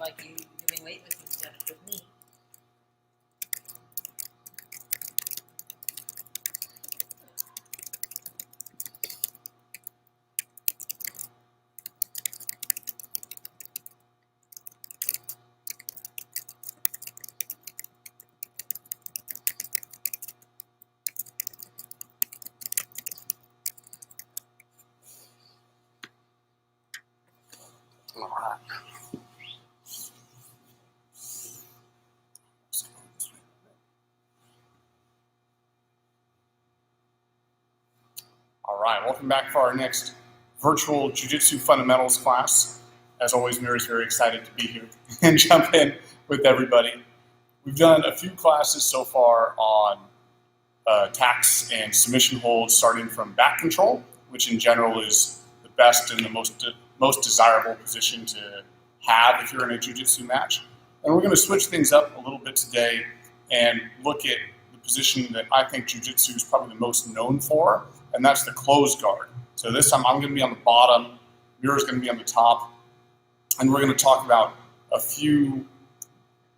like you doing weightlifting stuff with me. All right. All right, welcome back for our next virtual Jiu-Jitsu fundamentals class. As always, Mira is very excited to be here and jump in with everybody. We've done a few classes so far on tacks and submission holds, starting from back control, which in general is the best and the most desirable position to have if you're in a Jiu-Jitsu match. And we're going to switch things up a little bit today and look at the position that I think Jiu-Jitsu is probably the most known for, and that's the closed guard. So this time I'm going to be on the bottom, Mira's going to be on the top, and we're going to talk about a few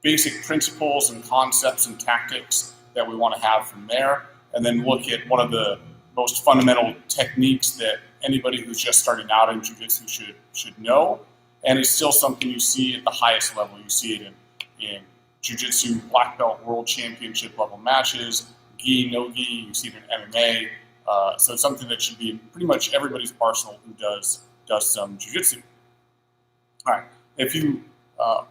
basic principles and concepts and tactics that we want to have from there, and then look at one of the most fundamental techniques that anybody who's just starting out in Jiu-Jitsu should know, and it's still something you see at the highest level. You see it in Jiu-Jitsu black belt world championship level matches, gi, no gi, you see it in MMA, so it's something that should be in pretty much everybody's arsenal who does some Jiu-Jitsu. All right, if you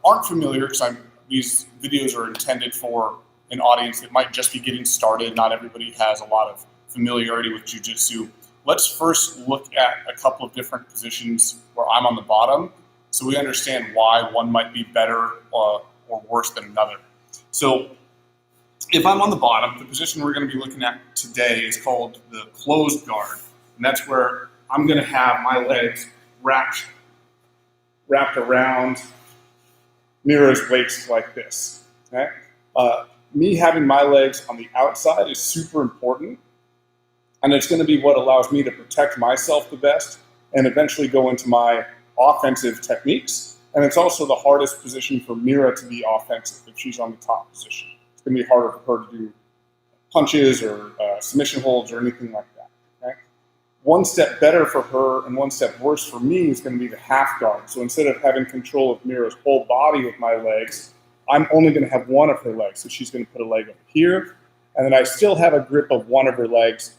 aren't familiar, because these videos are intended for an audience that might just be getting started, not everybody has a lot of familiarity with Jiu-Jitsu. Let's first look at a couple of different positions where I'm on the bottom so we understand why one might be better or worse than another. So if I'm on the bottom, the position we're going to be looking at today is called the closed guard. And that's where I'm going to have my legs wrapped around Mira's waist like this. Okay? Me having my legs on the outside is super important, and it's going to be what allows me to protect myself the best and eventually go into my offensive techniques. And it's also the hardest position for Mira to be offensive if she's on the top position. It's going to be harder for her to do punches or submission holds or anything like that. Okay? One step better for her and one step worse for me is going to be the half guard. So instead of having control of Mira's whole body with my legs, I'm only going to have one of her legs. So she's going to put a leg over here, and then I still have a grip of one of her legs,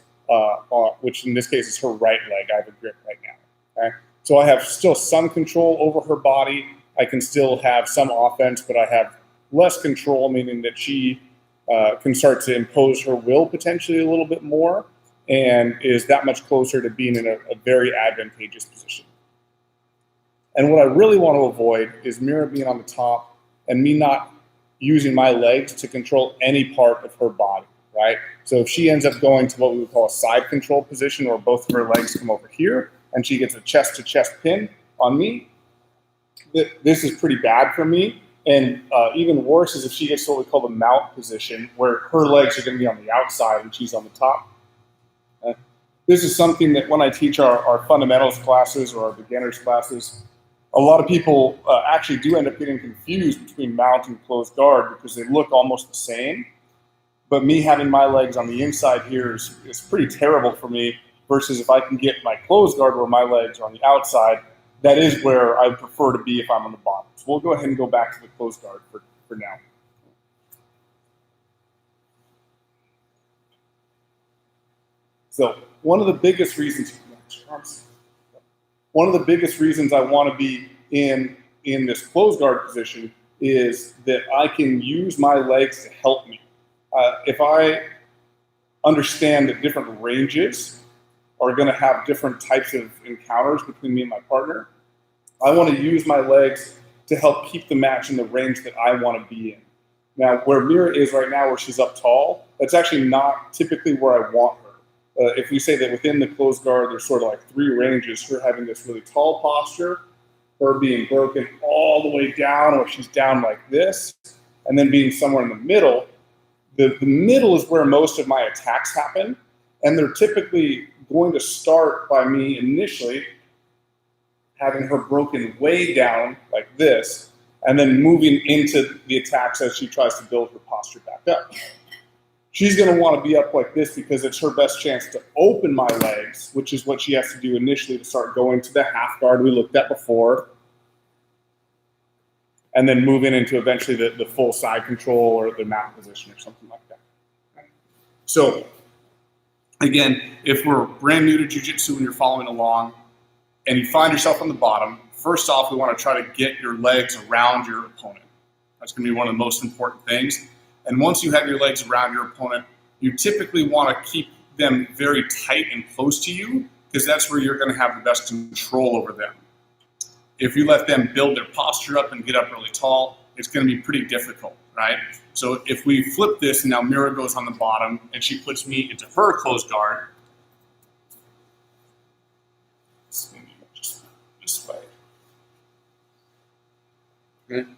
which in this case is her right leg. I have a grip right now. Okay? So I have still some control over her body. I can still have some offense, but I have less control, meaning that she can start to impose her will potentially a little bit more and is that much closer to being in a very advantageous position. And what I really want to avoid is Mira being on the top and me not using my legs to control any part of her body, right? So if she ends up going to what we would call a side control position where both of her legs come over here and she gets a chest-to-chest pin on me, this is pretty bad for me. And even worse is if she gets to what we call the mount position where her legs are going to be on the outside and she's on the top. This is something that when I teach our fundamentals classes or our beginners classes, a lot of people actually do end up getting confused between mount and closed guard because they look almost the same. But me having my legs on the inside here is pretty terrible for me versus if I can get my closed guard where my legs are on the outside, that is where I prefer to be if I'm on the bottom. So we'll go ahead and go back to the closed guard for now. So one of the biggest reasons I want to be in this closed guard position is that I can use my legs to help me. If I understand that different ranges are going to have different types of encounters between me and my partner, I want to use my legs to help keep the match in the range that I want to be in. Now, where Mira is right now, where she's up tall, that's actually not typically where I want her. If we say that within the closed guard, there's sort of like three ranges, her having this really tall posture, her being broken all the way down, or she's down like this, and then being somewhere in the middle. The middle is where most of my attacks happen, and they're typically going to start by me initially having her broken way down like this, and then moving into the attacks as she tries to build her posture back up. She's going to want to be up like this because it's her best chance to open my legs, which is what she has to do initially to start going to the half guard we looked at before, and then moving into eventually the full side control or the mount position or something like that. So again, if we're brand new to jiu-jitsu and you're following along and you find yourself on the bottom, first off, we want to try to get your legs around your opponent. That's going to be one of the most important things. And once you have your legs around your opponent, you typically want to keep them very tight and close to you because that's where you're going to have the best control over them. If you let them build their posture up and get up really tall, it's going to be pretty difficult, right? So if we flip this and now Mira goes on the bottom and she puts me into her closed guard, just this way. Okay.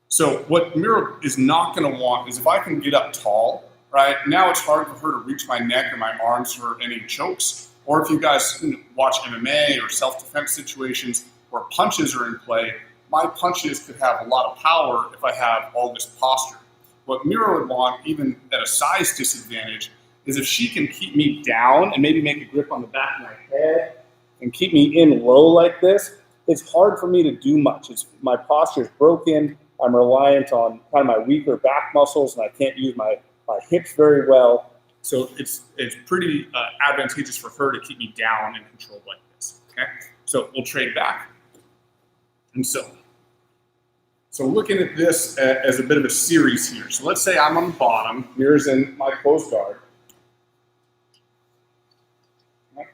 So what Mira is not going to want is if I can get up tall, right? Now it's hard for her to reach my neck or my arms for any chokes. Or if you guys watch MMA or self-defense situations where punches are in play, my punches could have a lot of power if I have all this posture. What Mira would want, even at a size disadvantage, is if she can keep me down and maybe make a grip on the back of my head and keep me in low like this, it's hard for me to do much. My posture is broken. I'm reliant on kind of my weaker back muscles, and I can't use my hips very well. So it's pretty advantageous for her to keep me down and controlled like this. Okay, so we'll trade back. And so looking at this as a bit of a series here. So let's say I'm on the bottom. Mira's in my closed guard. Okay.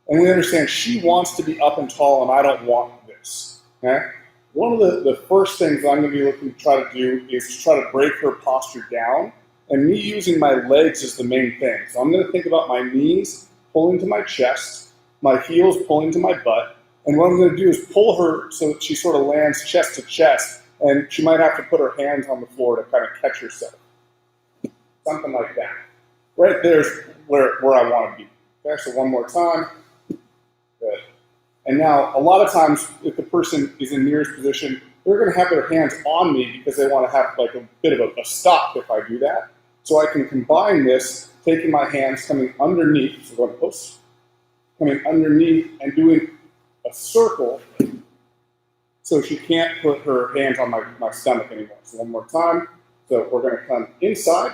And we understand she wants to be up and tall, and I don't want this. Okay. One of the first things I'm going to be looking to try to do is to try to break her posture down, and me using my legs is the main thing. So I'm going to think about my knees pulling to my chest, my heels pulling to my butt, and what I'm going to do is pull her so that she sort of lands chest to chest, and she might have to put her hands on the floor to kind of catch herself. Something like that. Right there's where I want to be. Okay, so one more time. Good. And now, a lot of times, if the person is in Mira's position, they're going to have their hands on me because they want to have like a bit of a stop if I do that. So I can combine this, taking my hands, coming underneath, so going close, coming underneath and doing a circle so she can't put her hands on my stomach anymore. So one more time. So we're going to come inside.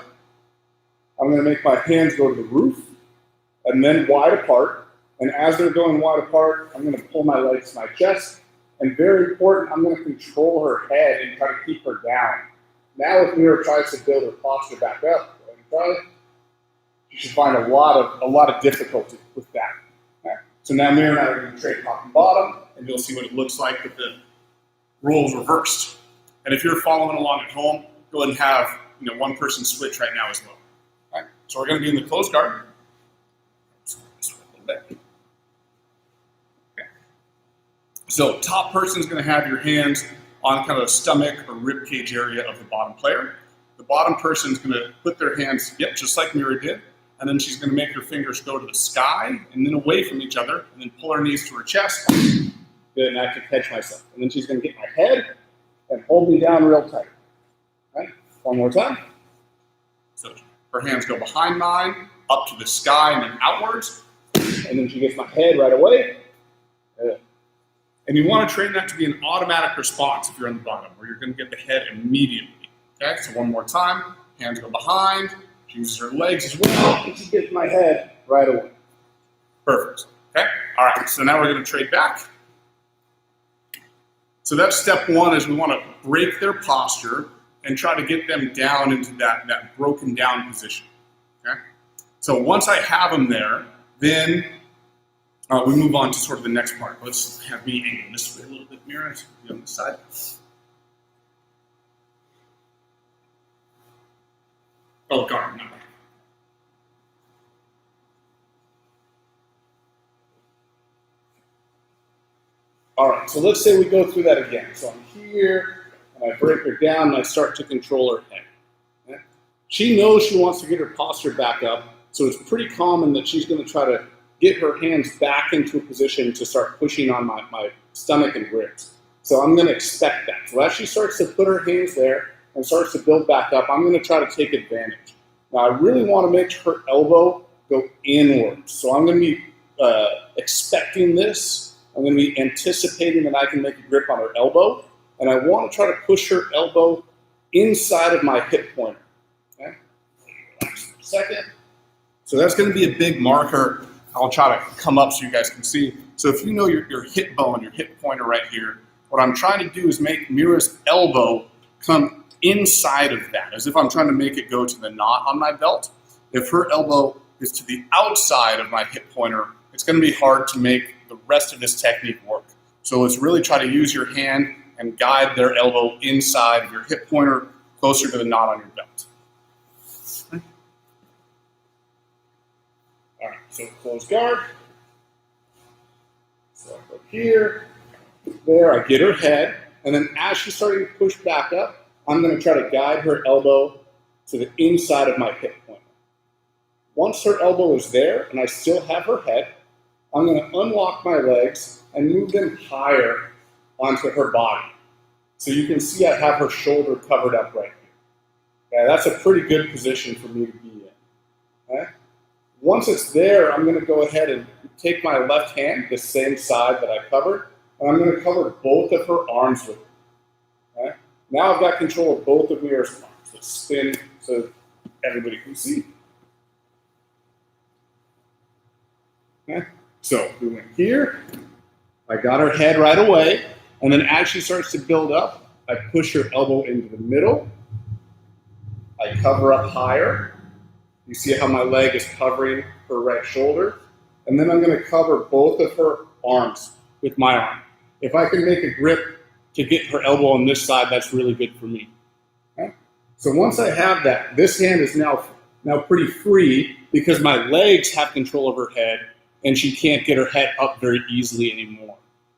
I'm going to make my hands go to the roof and then wide apart. And as they're going wide apart, I'm going to pull my legs to my chest. And very important, I'm going to control her head and try to keep her down. Now if Mira tries to build her posture back up, you should find a lot of difficulty with that. Okay. So now Mira and I are going to trade top and bottom, and you'll see what it looks like with the roles reversed. And if you're following along at home, go ahead and have one person switch right now as well. All right. So we're going to be in the closed guard. So top person is going to have your hands on kind of the stomach or rib cage area of the bottom player. The bottom person is going to put their hands, just like Mira did, and then she's going to make her fingers go to the sky and then away from each other, and then pull her knees to her chest. Good, and I can catch myself. And then she's going to get my head and hold me down real tight. Right? One more time. So her hands go behind mine, up to the sky, and then outwards. And then she gets my head right away. Good. And you want to train that to be an automatic response if you're on the bottom, where you're going to get the head immediately. Okay, so one more time. Hands go behind. She uses her legs as well. And she gets my head right away. Perfect. Okay, all right, so now we're going to trade back. So that's step one, is we want to break their posture and try to get them down into that broken down position. Okay, so once I have them there, then we move on to sort of the next part. Let's have me angle this way a little bit, Mira, so be on this side. Oh, guard, no. All right, so let's say we go through that again. So I'm here, and I break her down, and I start to control her head. Okay? She knows she wants to get her posture back up, so it's pretty common that she's going to try to get her hands back into a position to start pushing on my stomach and ribs. So I'm going to expect that. So as she starts to put her hands there and starts to build back up, I'm going to try to take advantage. Now, I really want to make her elbow go inwards. So I'm going to be expecting this. I'm going to be anticipating that I can make a grip on her elbow. And I want to try to push her elbow inside of my hip pointer. Okay? Relax for a second. So that's going to be a big marker. I'll try to come up so you guys can see. So if you know your hip bone, your hip pointer right here, what I'm trying to do is make Mira's elbow come inside of that, as if I'm trying to make it go to the knot on my belt. If her elbow is to the outside of my hip pointer, it's going to be hard to make the rest of this technique work. So let's really try to use your hand and guide their elbow inside of your hip pointer, closer to the knot on your belt. All right, so close guard. So I go here, there, I get her head, and then as she's starting to push back up, I'm going to try to guide her elbow to the inside of my hip pointer. Once her elbow is there and I still have her head, I'm going to unlock my legs and move them higher onto her body. So you can see I have her shoulder covered up right here. Okay, that's a pretty good position for me to be in. Okay? Once it's there, I'm going to go ahead and take my left hand, the same side that I covered, and I'm going to cover both of her arms with it. Okay? Now I've got control of both of Mira's arms. Let's spin so everybody can see. Okay? So we went here. I got her head right away. And then as she starts to build up, I push her elbow into the middle. I cover up higher. You see how my leg is covering her right shoulder. And then I'm going to cover both of her arms with my arm. If I can make a grip to get her elbow on this side, that's really good for me. Okay? So once I have that, this hand is now pretty free because my legs have control of her head and she can't get her head up very easily anymore.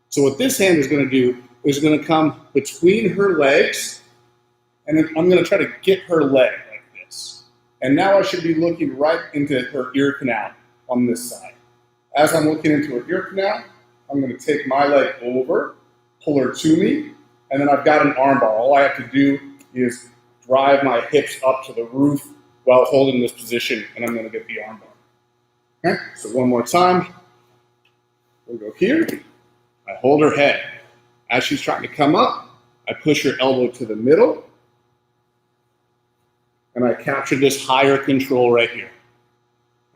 So what this hand is going to do is going to come between her legs, and then I'm going to try to get her leg like this. And now I should be looking right into her ear canal on this side. As I'm looking into her ear canal, I'm going to take my leg over, pull her to me, and then I've got an armbar. All I have to do is drive my hips up to the roof while holding this position, and I'm going to get the armbar. Okay, so one more time. We'll go here. I hold her head. As she's trying to come up, I push her elbow to the middle, and I capture this higher control right here.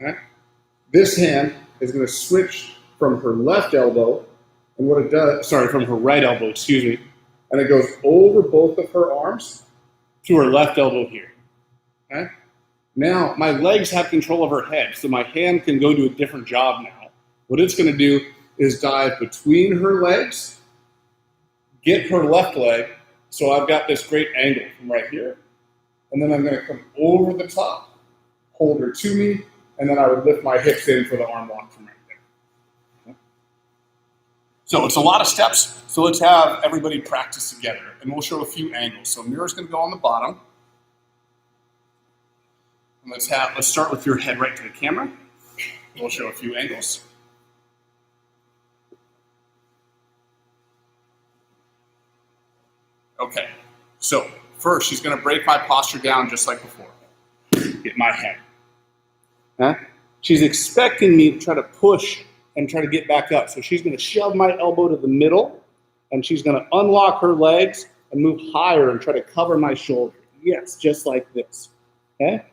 Okay? This hand is going to switch from her left elbow, and what it does, from her right elbow, excuse me, and it goes over both of her arms to her left elbow here. Okay? Now, my legs have control of her head, so my hand can go do a different job now. What it's going to do is dive between her legs, get her left leg, so I've got this great angle from right here, and then I'm going to come over the top, hold her to me, and then I would lift my hips in for the arm lock from right there. Okay. So it's a lot of steps, so let's have everybody practice together, and we'll show a few angles. So Mira's going to go on the bottom, and let's start with your head right to the camera. We'll show a few angles. Okay, so first she's going to break my posture down just like before. Get my head. Huh? She's expecting me to try to push and try to get back up. So she's going to shove my elbow to the middle, and she's going to unlock her legs and move higher and try to cover my shoulder. Yes, just like this. Okay?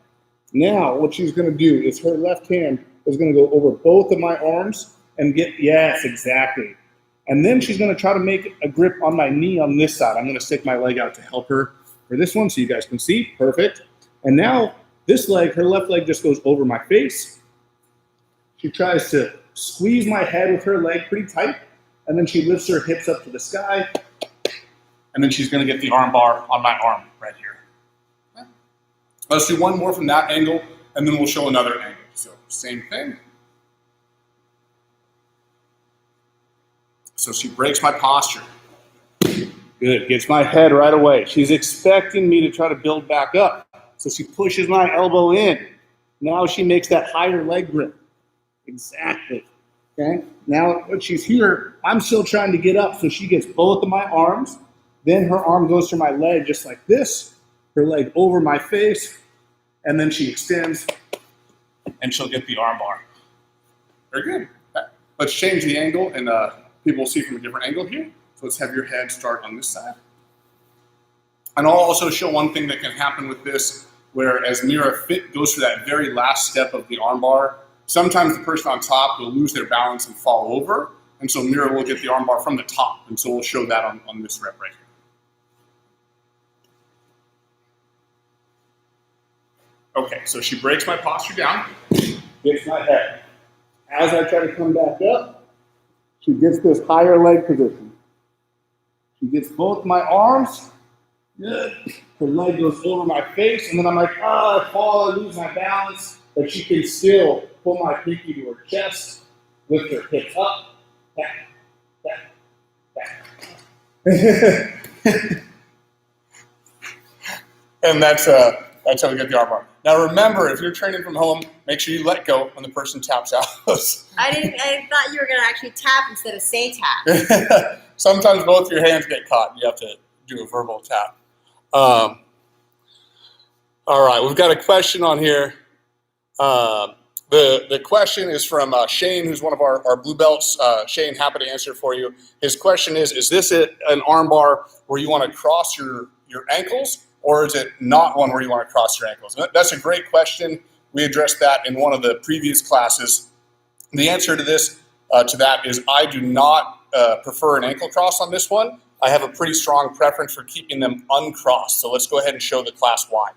Now what she's going to do is her left hand is going to go over both of my arms and get, yes, exactly. And then she's going to try to make a grip on my knee on this side. I'm going to stick my leg out to help her for this one so you guys can see. Perfect. And now this leg, her left leg just goes over my face. She tries to squeeze my head with her leg pretty tight, and then she lifts her hips up to the sky, and then she's going to get the arm bar on my arm right here. Okay. Let's do one more from that angle, and then we'll show another angle. So same thing. So she breaks my posture. Good, gets my head right away. She's expecting me to try to build back up. So she pushes my elbow in. Now she makes that higher leg grip. Exactly. Okay. Now when she's here, I'm still trying to get up, so she gets both of my arms. Then her arm goes to my leg just like this, her leg over my face, and then she extends, and she'll get the arm bar. Very good. Okay. Let's change the angle, and people will see from a different angle here. So let's have your head start on this side. And I'll also show one thing that can happen with this, where as Mira goes through that very last step of the arm bar, sometimes the person on top will lose their balance and fall over, and so Mira will get the arm bar from the top, and so we'll show that on this rep right here. Okay, so she breaks my posture down, gets my head. As I try to come back up, she gets this higher leg position. She gets both my arms. Good. Her leg goes over my face, and then I'm like, I fall, I lose my balance, but she can still pull my pinky to her chest, lift her hips up, back, back, back. And that's how we get the arm bar. Now remember, if you're training from home, make sure you let go when the person taps out. I thought you were going to actually tap instead of say tap. Sometimes both your hands get caught. You have to do a verbal tap. All right, we've got a question on here. The question is from Shane, who's one of our blue belts. Shane, happy to answer for you. His question is this an arm bar where you want to cross your ankles, or is it not one where you want to cross your ankles? That's a great question. We addressed that in one of the previous classes. The answer to that is I do not prefer an ankle cross on this one. I have a pretty strong preference for keeping them uncrossed. So let's go ahead and show the class why.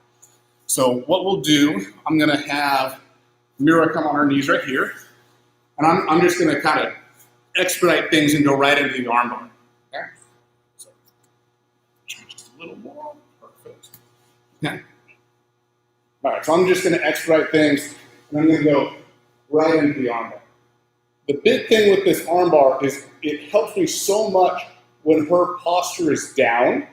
So what we'll do, I'm going to have Mira come on her knees right here, and I'm just going to kind of expedite things and go right into the arm bar. Okay? So just a little more. Perfect. Okay. All right, so I'm just going to expedite things, and I'm going to go right into the arm bar. The big thing with this arm bar is it helps me so much when her posture is down,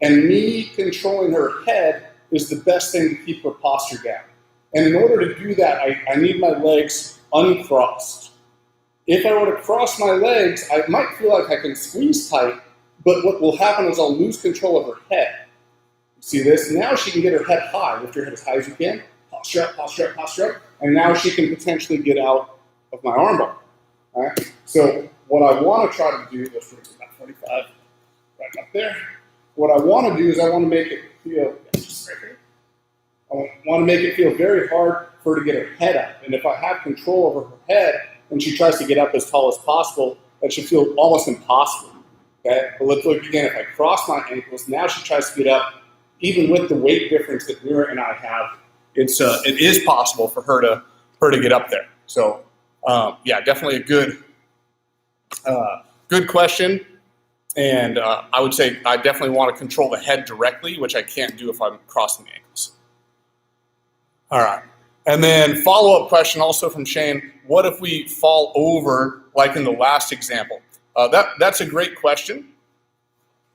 and me controlling her head is the best thing to keep her posture down. And in order to do that, I need my legs uncrossed. If I were to cross my legs, I might feel like I can squeeze tight, but what will happen is I'll lose control of her head. You see this? Now she can get her head high. Lift your head as high as you can. Posture up, posture up, posture up. And now she can potentially get out of my arm bar. All right? So what I want to try to do, let's bring it about 45, right up there. What I want to do is I want to make it feel, just right here. I want to make it feel very hard for her to get her head up. And if I have control over her head and she tries to get up as tall as possible, that should feel almost impossible. Okay? But let's look again. If I cross my ankles, now she tries to get up. Even with the weight difference that Mira and I have, it is possible for her to get up there. So yeah, definitely a good question. And I would say I definitely want to control the head directly, which I can't do if I'm crossing the ankles. All right. And then follow-up question also from Shane, what if we fall over like in the last example? That's a great question.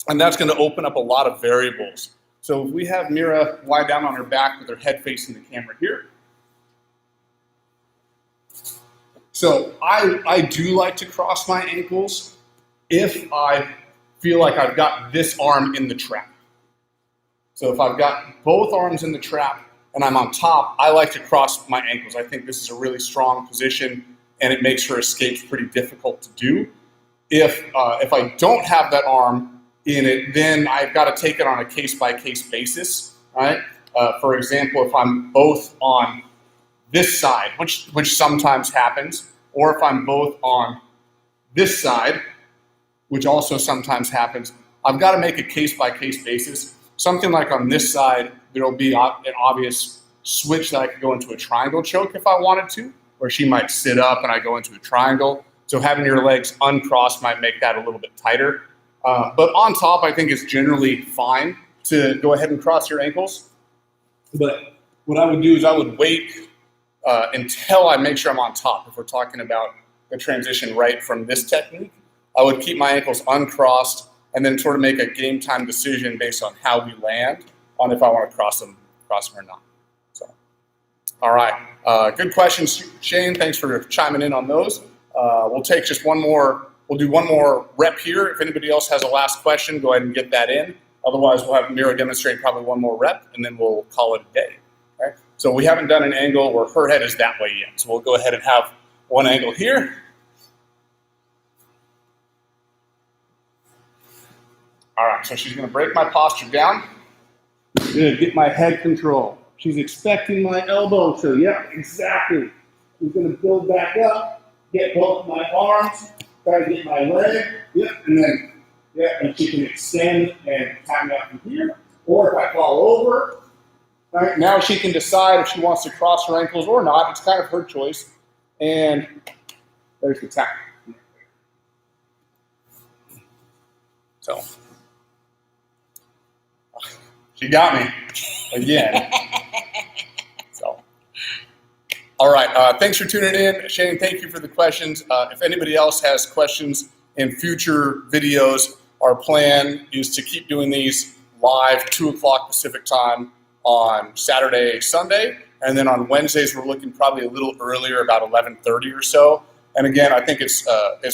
And that's going to open up a lot of variables. So if we have Mira lie down on her back with her head facing the camera here. So I do like to cross my ankles if I feel like I've got this arm in the trap. So if I've got both arms in the trap and I'm on top, I like to cross my ankles. I think this is a really strong position and it makes her escapes pretty difficult to do. If I don't have that arm in it, then I've got to take it on a case-by-case basis, right? For example, if I'm both on this side, which sometimes happens, or if I'm both on this side, which also sometimes happens, I've got to make a case-by-case basis. Something like on this side, there will be an obvious switch that I could go into a triangle choke if I wanted to, where she might sit up and I go into a triangle. So having your legs uncrossed might make that a little bit tighter. But on top, I think it's generally fine to go ahead and cross your ankles. But what I would do is I would wait until I make sure I'm on top. If we're talking about the transition right from this technique, I would keep my ankles uncrossed and then sort of make a game time decision based on how we land on if I want to cross them or not. So, all right. Good questions, Shane. Thanks for chiming in on those. we'll take just one more. We'll do one more rep here. If anybody else has a last question, go ahead and get that in. Otherwise, we'll have Mira demonstrate probably one more rep, and then we'll call it a day. Okay? So we haven't done an angle where her head is that way yet. So we'll go ahead and have one angle here. All right, so she's going to break my posture down. I'm going to get my head control. She's expecting my elbow, so yeah, exactly. She's going to build back up, get both my arms, try to get my leg, yep, and then, yeah, and she can extend and time out from here. Or if I fall over, all right, now she can decide if she wants to cross her ankles or not. It's kind of her choice. And there's the tap. So, she got me again. So, all right. Thanks for tuning in. Shane, thank you for the questions. If anybody else has questions in future videos, our plan is to keep doing these live 2 o'clock Pacific time on Saturday, Sunday. And then on Wednesdays, we're looking probably a little earlier, about 11:30 or so. And again, I think it's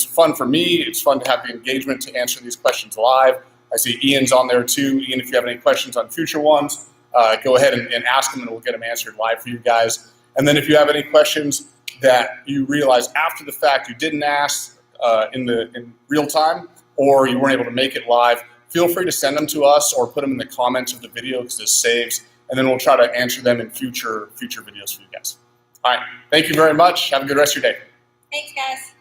fun for me. It's fun to have the engagement to answer these questions live. I see Ian's on there too. Ian, if you have any questions on future ones, go ahead and ask them, and we'll get them answered live for you guys. And then if you have any questions that you realize after the fact you didn't ask in real time, or you weren't able to make it live, feel free to send them to us or put them in the comments of the video, because this saves, and then we'll try to answer them in future videos for you guys. All right, thank you very much. Have a good rest of your day. Thanks, guys.